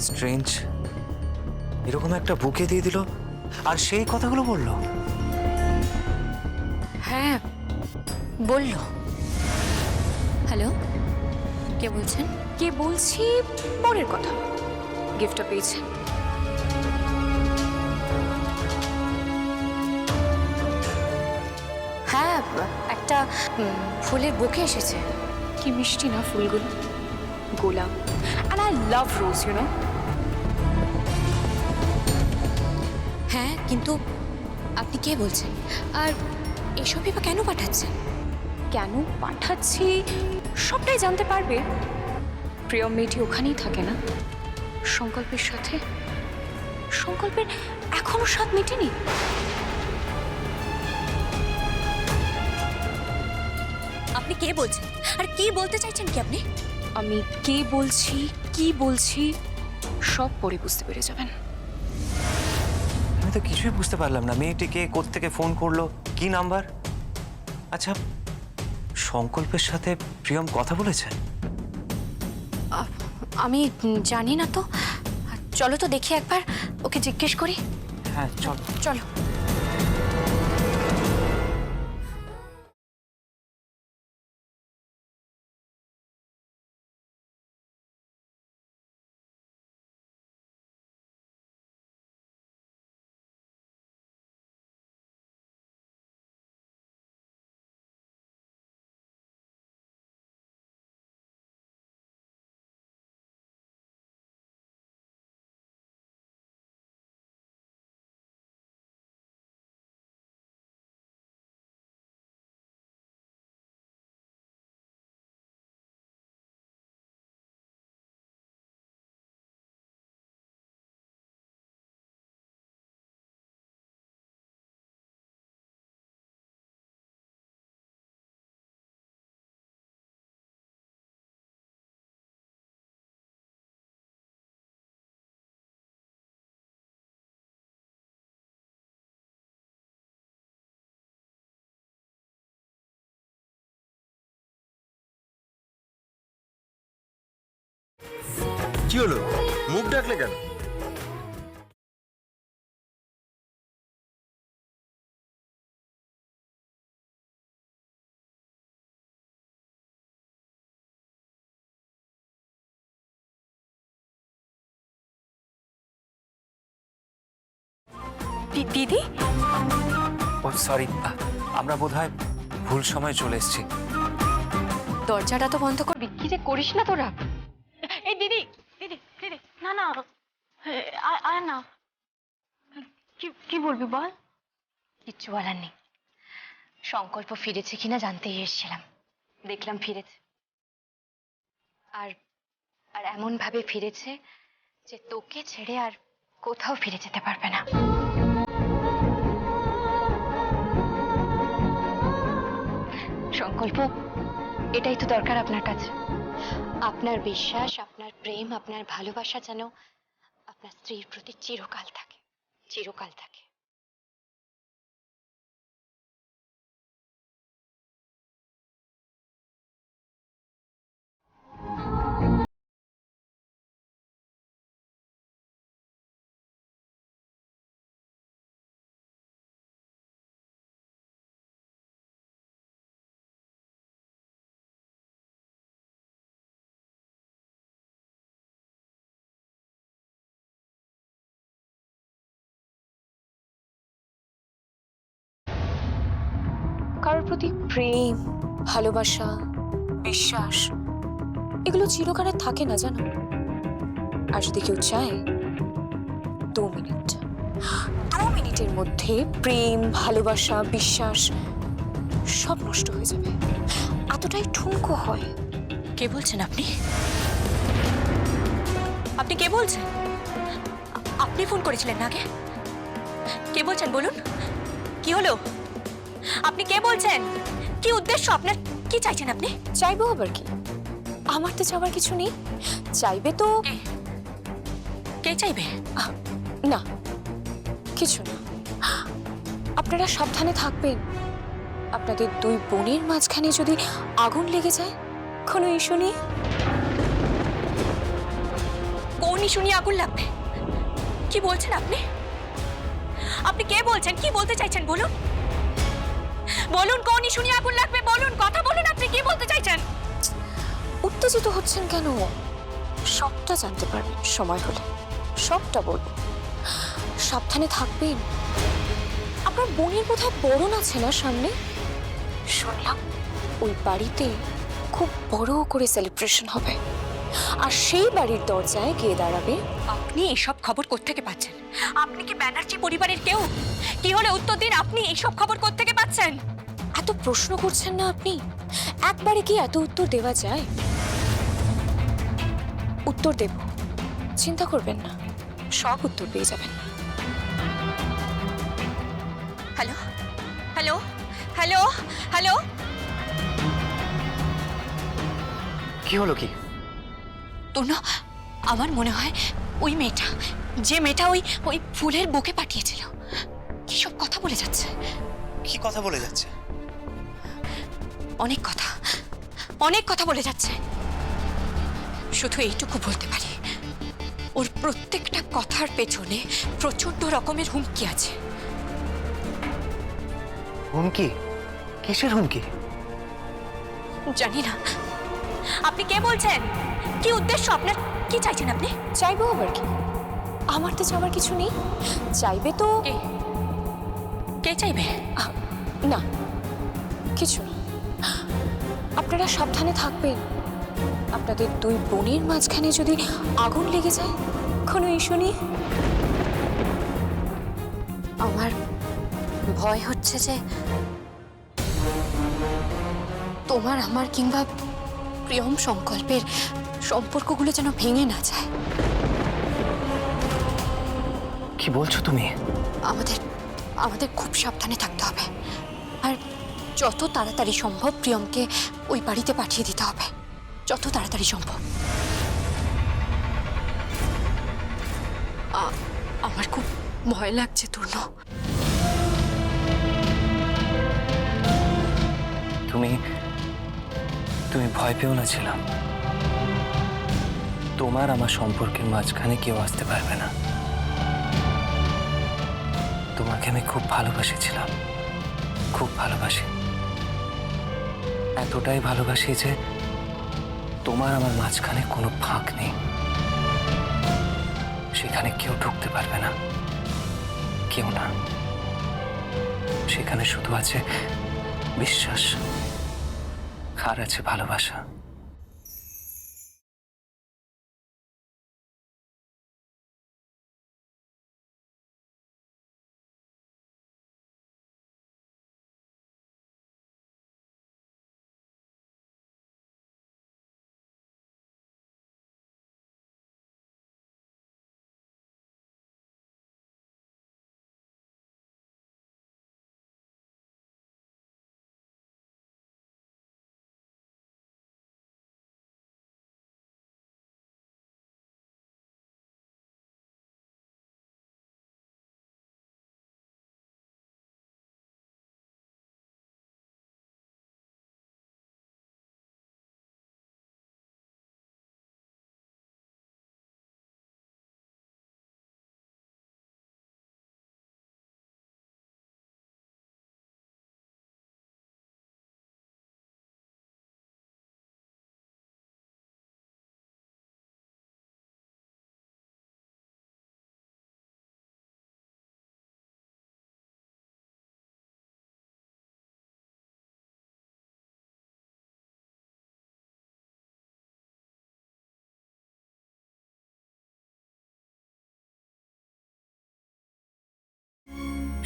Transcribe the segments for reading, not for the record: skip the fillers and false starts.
Strange, এরকম একটা বুকে দিয়ে দিল আর সেই কথাগুলো বলল। হ্যাঁ বললো। হ্যালো, কে বলছেন? কে বলছি পরের কথা, গিফটটা পেয়েছে। হ্যাঁ, একটা ফুলের বুকে এসেছে। কি মিষ্টি না ফুলগুলো, গোলাপ। And I love rose, you know. হ্যাঁ, কিন্তু আপনি কে বলছেন? আর এসবই বা কেন পাঠাচ্ছেন? কেন পাঠাচ্ছি সবটাই জানতে পারবে। প্রিয় মেয়েটি ওখানেই থাকে না, সংকল্পের সাথে। সংকল্পের এখনো স্বাদ মেটেনি। আপনি কে বলছেন আর কি বলতে চাইছেন কি আপনি? আমি কে বলছি, কি বলছি সব পরে বুঝতে পেরে যাবেন। আমি তো কিছুই বুঝতে পারলাম না, মেয়েটিকে কোত্থেকে ফোন করলো, কি নাম্বার? আচ্ছা, সংকল্পের সাথে প্রিয়ম কথা বলেছে? আমি জানি না তো। চলো তো দেখি একবার, ওকে জিজ্ঞেস করি। হ্যাঁ চল। চলো। কি হলো, মুখ ডাকলে কেন? দিদি, ও সরি, আমরা বোধহয় ভুল সময় চলে এসেছি। দরজাটা তো বন্ধ করবি। কি যে করিস না তোরা। এই দিদি, দিদি দিদি, না না, আয় না। কি কি বলবি বল। কিচ্ছু বলার নেই। সংকল্প ফিরেছে কিনা জানতেই এসেছিলাম, দেখলাম ফিরেছে। আর আর এমন ভাবে ফিরেছে যে তোকে ছেড়ে আর কোথাও ফিরে যেতে পারবে না। সংকল্প, এটাই তো দরকার আপনার কাছে। আপনার বিশ্বাস, আপনার প্রেম, আপনার ভালোবাসা যেন আপনার স্ত্রীর প্রতি চিরকাল থাকে, চিরকাল থাকে। কারোর প্রতি প্রেম, ভালোবাসা, বিশ্বাস এগুলো চিরকালের থাকে না জানো। আর যদি কেউ চায় 2 মিনিটের মধ্যে প্রেম, ভালোবাসা, বিশ্বাস সব নষ্ট হয়ে যাবে। এতটাই ঠুনকো হয়। কে বলছেন আপনি? আপনি কে বলছেন? আপনি ফোন করেছিলেন না আগে? কে বলছেন বলুন, কি হলো? আপনি কে বলছেন? কি উদ্দেশ্য আপনার? কি চাইছেন আপনি? চাইবো আবার কি? আমার তো চাওয়ার কিছু নেই। চাইবে তো কে চাইবে? না, কিছু না। আপনারা সাবধানে থাকবেন। আপনাদের 2 বোনের মাঝখানে যদি আগুন লেগে যায় কোনো ইস্যু নেই। কোন ইস্যু নিয়ে আগুন লাগবে? কি বলছেন আপনি? আপনি কে বলছেন? কি বলতে চাইছেন বলুন? বলুন কোন ইস্যু নিয়ে আগুন লাগবে? বলুন, কথা বলুন। আপনি কি বলতে চাইছেন? উত্তেজিত হচ্ছেন কেন? সবটা জানতে পারবেন সময় হলে, সবটা বলবো। সাবধানে থাকবেন। আপনার বোনের কোথায় বরণ আছে না সামনে? শুনলাম ওই বাড়িতে খুব বড় করে সেলিব্রেশন হবে, আর সেই বাড়ির দরজায় গিয়ে দাঁড়াবে। আপনি এসব খবর কোত্থেকে পাচ্ছেন? আপনি কি ব্যানার্জি পরিবারের কেউ? কি হলে উত্তর দিন। আপনি এইসব খবর কোত্থেকে পাচ্ছেন? এত প্রশ্ন করছেন না আপনি? একবারে কি এত উত্তর দেওয়া যায়? উত্তর দেব, চিন্তা করবেন না, সব উত্তর পেয়ে যাবেন। Hello hello hello hello. কি হলো কি? তনু, আমার মনে হয় ওই মেয়েটা, যে মেয়েটা ওই ওই ফুলের বুকে পাঠিয়েছিল, কি সব কথা বলে যাচ্ছে। কি কথা বলে যাচ্ছে? অনেক কথা, অনেক কথা বলে যাচ্ছে। শুধু এইটুকু বলতে পারি, ওর প্রত্যেকটা কথার পেছনে প্রচন্ড রকমের হুমকি আছে। হুমকি? কিসের হুমকি? জানি না। আপনি কে বলছেন? কি উদ্দেশ্য আপনার? কি চাইছেন আপনি? চাইবো আবার কি? আমার তো চাওয়ার কিছু নেই। চাইবে তো কে চাইবে? না, কিছু না। আপনারা সাবধানে থাকবেন। আপনাদের দুই বোনের মাঝখানে যদি আগুন লেগে যায় কোনো ইস্যু নেই। আমার ভয় হচ্ছে যে তোমার, আমার কিংবা প্রিয়ম সংকল্পের সম্পর্কগুলো যেন ভেঙে না যায়। কি বলছো তুমি? আমাদের আমাদের খুব সাবধানে থাকতে হবে, আর যত তাড়াতাড়ি সম্ভব প্রিয়মকে ওই বাড়িতে পাঠিয়ে দিতে হবে, যত তাড়াতাড়ি সম্ভব। আমার খুব ভয় লাগছে তনু। তুমি তুমি ভয় পেও না ছিলাম। তোমার আমার সম্পর্কের মাঝখানে কেউ আসতে পারবে না। তোমাকে আমি খুব ভালোবাসেছিলাম, খুব ভালোবাসি। এতটাই ভালোবাসি যে তোমার আমার মাঝখানে কোনো ফাঁক নেই, সেখানে কেউ ঢুকতে পারবে না, কেউ না। সেখানে শুধু আছে বিশ্বাস, আর আছে ভালোবাসা।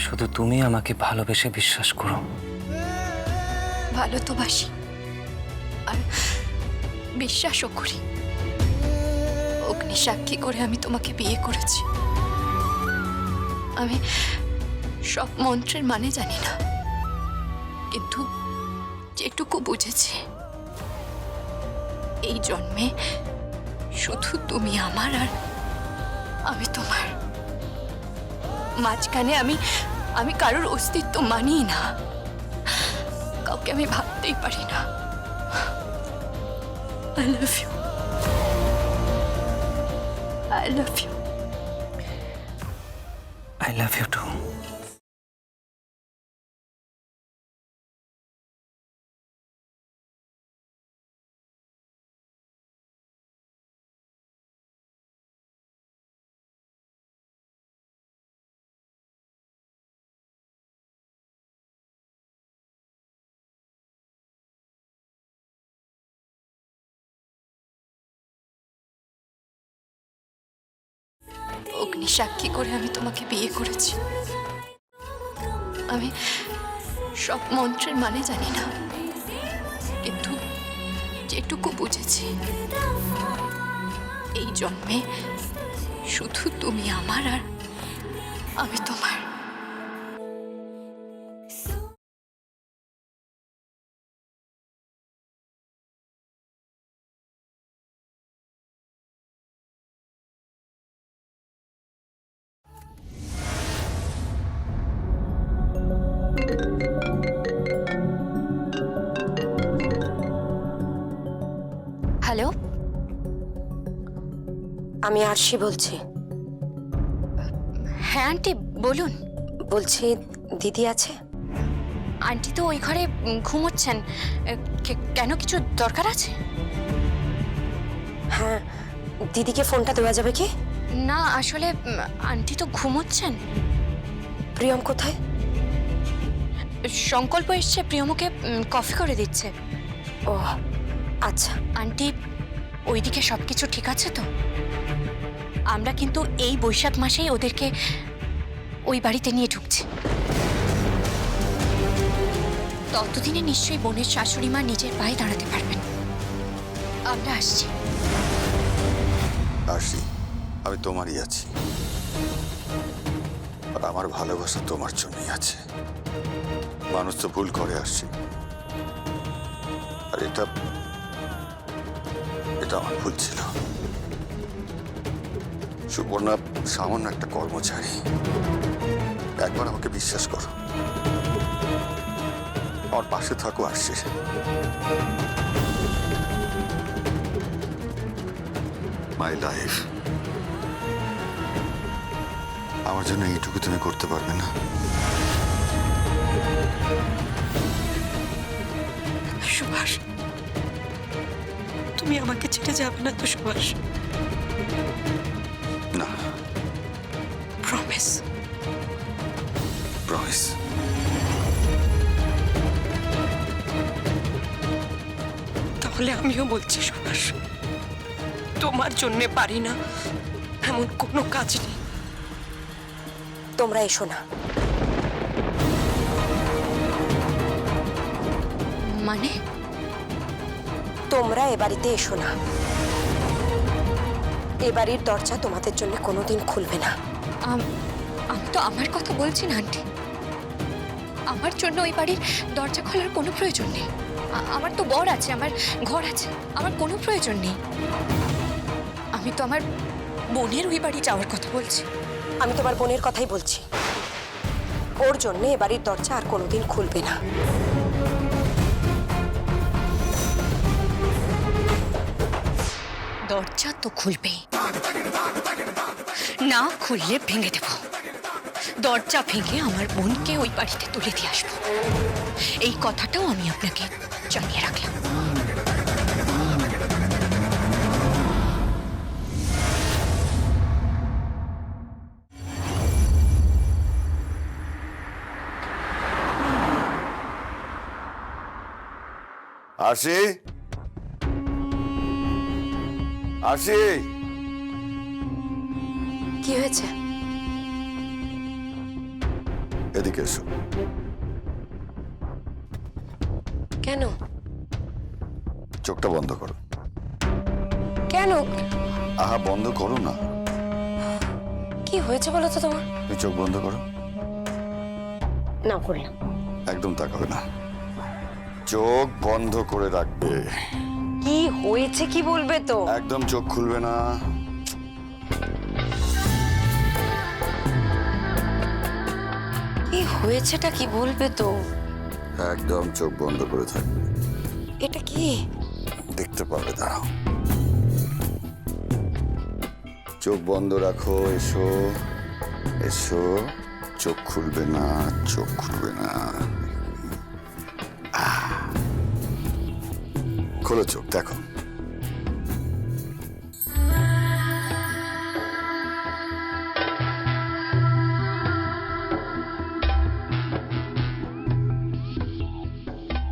শুধু তুমি আমাকে ভালোবেসে বিশ্বাস করো। ভালো তো বাসি, আর বিশ্বাসও করি। অগ্নি সাক্ষী করে আমি তোমাকে বিয়ে করেছি। আমি সব মন্ত্রের মানে জানি না, কিন্তু যেটুকু বুঝেছি, এই জন্মে শুধু তুমি আমার আর আমি তোমার। মাঝখানে আমি কারোর অস্তিত্ব মানি না, কাউকে আমি ভাবতেই পারি না। I love you. I love you. I love you too. অগ্নি সাক্ষী করে আমি তোমাকে বিয়ে করেছি। আমি সব মন্ত্রের মানে জানি না, কিন্তু যেটুকু বুঝেছি এই জন্মে শুধু তুমি আমার আর আমি তোমার। হ্যালো, আমি আরশি বলছি। হ্যাঁ আন্টি বলুন। বলছি দিদি আছে? আন্টি তো ওই ঘরে ঘুমোচ্ছেন। কেন, কিছু দরকার আছে? হ্যাঁ, দিদিকে ফোনটা দেওয়া যাবে কি? না আসলে আন্টি তো ঘুমোচ্ছেন। প্রিয়ম কোথায়? সংকল্প এসছে, প্রিয়মকে কফি করে দিচ্ছে। ও আচ্ছা। আন্টি ওইদিকে সবকিছু ঠিক আছে তো? আমরা কিন্তু এই বৈশাখ মাসেই ওদেরকে ওই বাড়িতে নিয়ে ঢুকছি। ততদিনে নিশ্চয়ই বোনের শাশুড়ি মা নিজের পায়ে দাঁড়াতে পারবেন। আমরা আসছি। আরশি, আমি তোমারই আছি, আর আমার ভালোবাসা তোমার জন্যই আছে। মানুষ তো ভুল করে, আরশি, আর এটা আমার ভুল ছিল। সুবর্ণা সামান্য একটা কর্মচারী। একবার আমাকে বিশ্বাস করো, আমার পাশে থাকো আরশি। মাই লাইফ, আমার জন্য এইটুকু তুমি করতে পারবে না? সুভাষ, তুমি আমাকে ছেড়ে যাবে না তো সুভাষ? না। প্রমিস? প্রমিস। তাহলে আমিও বলছি সুভাষ, তোমার জন্যে পারি না এমন কোনো কাজ নেই। তোমরা এসো না। মানে? তোমরা এ বাড়িতে এসো না। এ বাড়ির দরজা তোমাদের জন্য কোনোদিন খুলবে না। আমি তো আমার কথা বলছি না আন্টি। আমার জন্য ওই বাড়ির দরজা খোলার কোনো প্রয়োজন নেই। আমার তো বর আছে, আমার ঘর আছে, আমার কোনো প্রয়োজন নেই। আমি তো আমার বোনের ওই বাড়ি যাওয়ার কথা বলছি। আমি তোমার বোনের কথাই বলছি। ওর জন্য এ বাড়ির দরজা আর কোনোদিন খুলবে না। দরজা তো খুলবেই, না খুললে ভেঙে দেব। দরজা ভেঙে আমার বোনকে ওই বাড়িতে তুলে দিয়ে আসবো, এই কথাটাও আমি আপনাকে জানিয়ে রাখলাম। আরশি, আরশি, কি হয়েছে? এদিকে এসো। কেন? চোখটা বন্ধ করো। কেন? আহা, বন্ধ করো না। কি হয়েছে বলো তো তোমার? তুমি চোখ বন্ধ করো। না, করলাম। একদম তাকাবে না, চোখ বন্ধ করে রাখবে। কি হয়েছে কি বলবে তো? একদম চোখ খুলবে না। কি হয়েছেটা কি বলবে তো? একদম চোখ বন্ধ করে থাকবে। এটা কি? দেখতে পাবে, দাঁড়াও। চোখ বন্ধ রাখো, এসো এসো, চোখ খুলবে না, চোখ খুলবে না। খোলো চোখ, দেখো।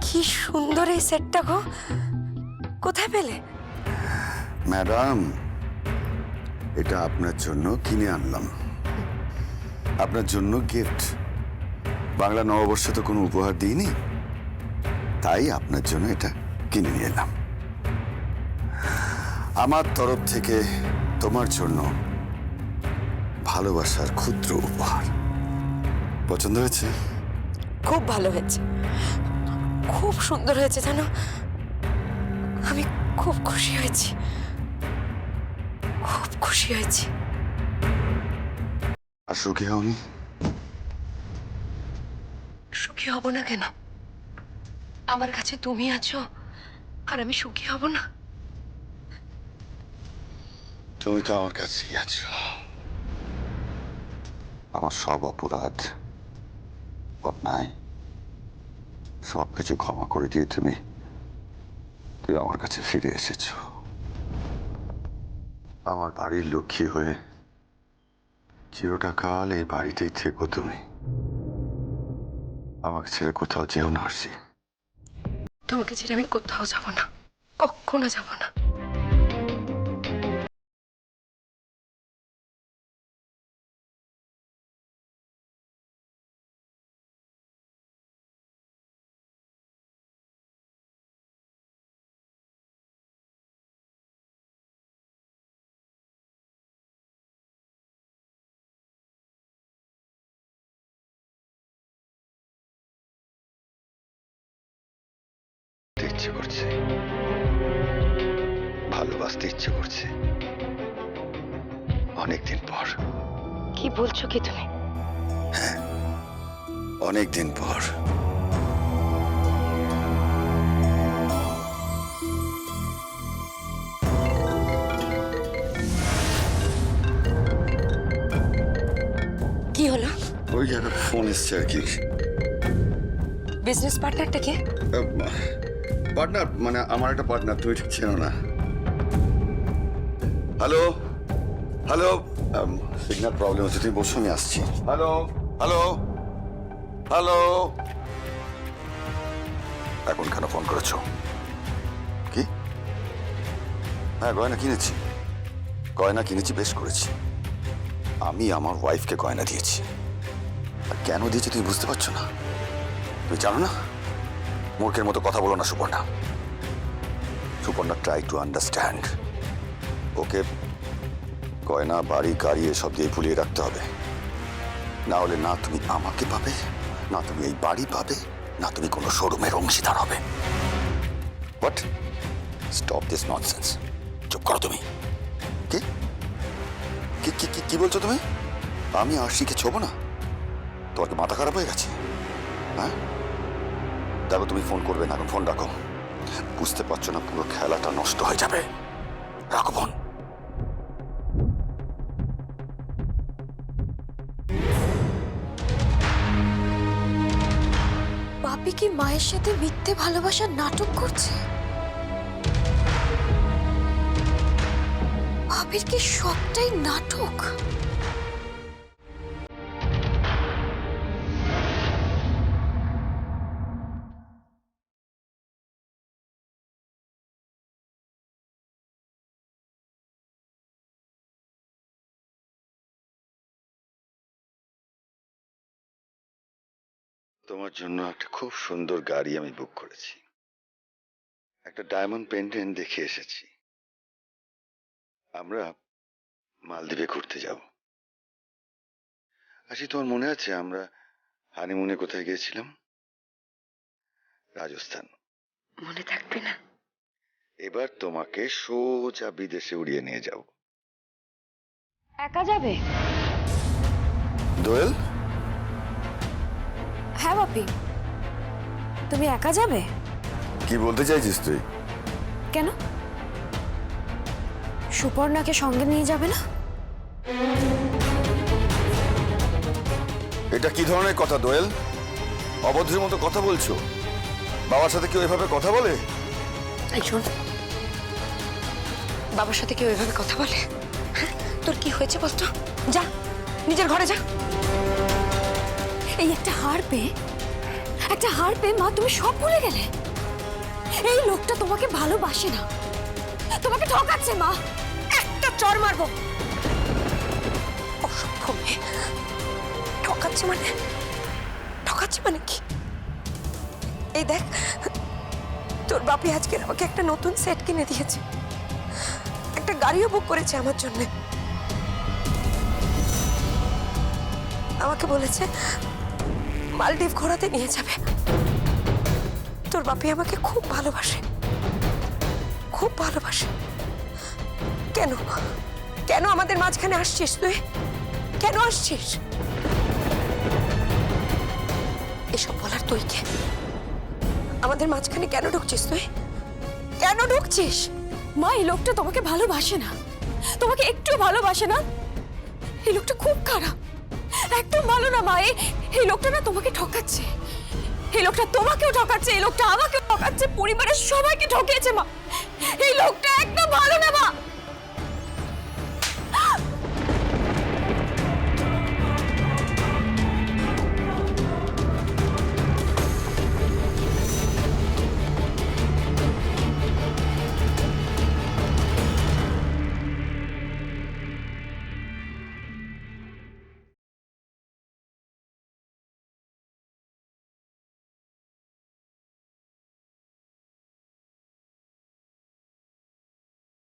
কি সুন্দর এই সেটটা গো, কোথায় পেলে? ম্যাডাম, এটা আপনার জন্য কিনে আনলাম, আপনার জন্য গিফট। বাংলা নববর্ষে তো কোনো উপহার দিইনি, তাই আপনার জন্য এটা কিনে নিয়ে এলাম। আমার তরফ থেকে তোমার জন্য ভালোবাসার ক্ষুদ্র উপহার। পছন্দ হয়েছে? খুব ভালো হয়েছে, খুব সুন্দর হয়েছে জানো। আমি খুব খুশি হয়েছি, খুব খুশি হয়েছি। আর সুখী হওনি? সুখী হব না কেন? আমার কাছে তুমি আছো, আর আমি সুখী হব না? তুমি তো আমার কাছেই আছো। আমার সব অপরাধ, অন্যায় সব কিছু ক্ষমা করে দিয়ে তুমি আমার কাছে ফিরে এসেছো। আমার বাড়ির লক্ষ্মী হয়ে চিরটা কাল এই বাড়িতেই থেকো তুমি। আমাকে ছেড়ে কোথাও যেও না আরশি। তোমাকে ছেড়ে আমি কোথাও যাব না, কখনো যাব না। ইচ্ছে করছে, ভালোবাসতে ইচ্ছে করছে, অনেকদিন পর। কি বলছো কি তুমি? অনেকদিন পর। কি হলো? ওই একটা ফোন এসছে আর কি। বিজনেস পার্টনারটা কে? পার্টনার মানে আমার একটা পার্টনার, তুমি ঠিক চেনো না। হ্যালো হ্যালো, সিগন্যাল প্রবলেম হচ্ছে, তুমি বসো, আমি আসছি। Hello hello hello. এখন কেন ফোন করেছো? কি? হ্যাঁ, গয়না কিনেছি, গয়না কিনেছি, বেশ করেছি। আমি আমার ওয়াইফকে গয়না দিয়েছি। আর কেন দিয়েছি তুমি বুঝতে পারছো না? তুমি জানো না? মূর্খের মতো কথা বলো না Suparna. Suparna, try to understand. Okay গয়না, বাড়ি, গাড়ি এসব দিয়ে ভুলিয়ে রাখতে হবে, না হলে না তুমি আমাকে পাবে, না তুমি এই বাড়ি পাবে, না তুমি কোনো শোরুমের অংশীদার হবে। But stop this nonsense. চুপ করো তুমি। কি কি কি কি বলছো তুমি? আমি আরশিকে ছোবো না? তোমার কি মাথা খারাপ হয়ে গেছে? হ্যাঁ, দেখো তুমি ফোন করবে না, ফোন রাখো। বুঝতে পারছো না, পুরো খেলাটা নষ্ট হয়ে যাবে। রাখো ফোন। বাপি কি মায়ের সাথে মিথ্যে ভালোবাসার নাটক করছে? বাপির কি সবটাই নাটক? তোমার জন্য একটা খুব সুন্দর গাড়ি আমি বুক করেছি, একটা ডায়মন্ড পেন্ডেন্ট দেখে এসেছি। আমরা মালদ্বীপে ঘুরতে যাব। আশি, তোমার মনে আছে আমরা হানিমুনে কোথায় গিয়েছিলাম? রাজস্থান। মনে থাকবে না? এবার তোমাকে সোজা বিদেশে উড়িয়ে নিয়ে যাব। একা যাবে? দোয়েল, হ্যাঁ বাপি, তুমি একা যাবে? কি বলতে চাইছিস তুই? কেন, সুপর্ণাকে সঙ্গে নিয়ে যাবে না? এটা কি ধরনের কথা দোয়েল? অভদ্রের মতো কথা বলছো। বাবার সাথে কেউ এভাবে কথা বলে? এই শোন, বাবার সাথে কেউ এভাবে কথা বলে? হ্যাঁ, তোর কি হয়েছে বলতো? যা নিজের ঘরে যা। এই একটা হার পেয়ে মা তুমি সব ভুলে গেলে। এই লোকটা তোমাকে ভালোবাসে না, তোমাকে ঠকাচ্ছে মা। একটা চড় মারবো। অসভ্য মেয়ে। ঠকাচ্ছে মানে কি? এই দেখ, তোর বাপি আজকে আমাকে একটা নতুন সেট কিনে দিয়েছে, একটা গাড়িও বুক করেছে আমার জন্য। আমাকে বলেছে মালদ্বীপ ঘোরাতে নিয়ে যাবে। তোর বাপি আমাকে খুব ভালোবাসে। কেন কেন আমাদের মাঝখানে আসছিস তুই? কেন আসছিস? এসব বলার তুই কে? আমাদের মাঝখানে কেন ঢুকছিস তুই? কেন ঢুকছিস? মা, এই লোকটা তোমাকে ভালোবাসে না, তোমাকে একটু ভালোবাসে না। এই লোকটা খুব খারাপ, একদম ভালো না মা। এই লোকটা না তোমাকে ঠকাচ্ছে। এই লোকটা তোমাকেও ঠকাচ্ছে, এই লোকটা আমাকেও ঠকাচ্ছে, পরিবারের সবাইকে ঠকিয়েছে মা। এই লোকটা